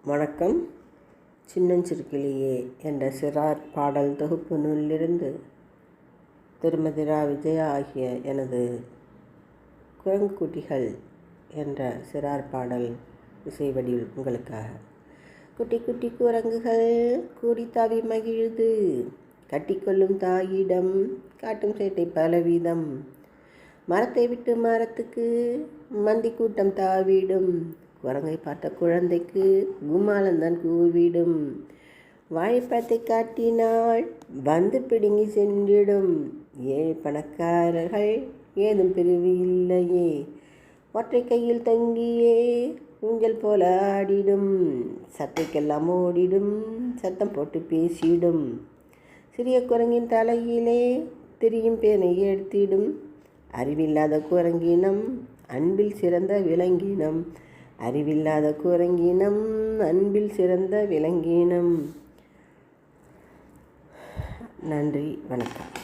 வணக்கம். சின்னஞ்சிறுக்கிளியே என்ற சிறார் பாடல் தொகுப்பு நூலிலிருந்து திருமதி ரா. விஜயா ஆகிய எனது குரங்கு குட்டிகள் என்ற சிறார் பாடல் இசை வடிவில் உங்களுக்காக. குட்டி குட்டி குரங்குகள் கூடி தாவி மகிழ்ந்து கட்டிக்கொள்ளும் தாயிடம் காட்டும் சேட்டை பலவிதம். மரத்தை விட்டு மரத்துக்கு மந்தி கூட்டம் தாவிடும். குரங்கை பார்த்த குழந்தைக்கு கும்மாளந்தான் கூவிடும். வாழைப்பழத்தை காட்டினால் வந்து பிடுங்கி சென்றிடும். ஏழை பணக்காரர்கள் ஏதும் பிரிவு இல்லையே, ஒற்றை கையில் தங்கியே ஊஞ்சல் போல ஆடிடும். சட்டைக்கெல்லாம் ஓடிடும், சத்தம் போட்டு பேசிடும். சிறிய குரங்கின் தலையிலே திரியும் பேனை எடுத்திடும். அறிவில்லாத குரங்கினம் அன்பில் சிறந்த விலங்கினம். அறிவில்லாத குரங்கினம் அன்பில் சிறந்த விலங்கினம். நன்றி, வணக்கம்.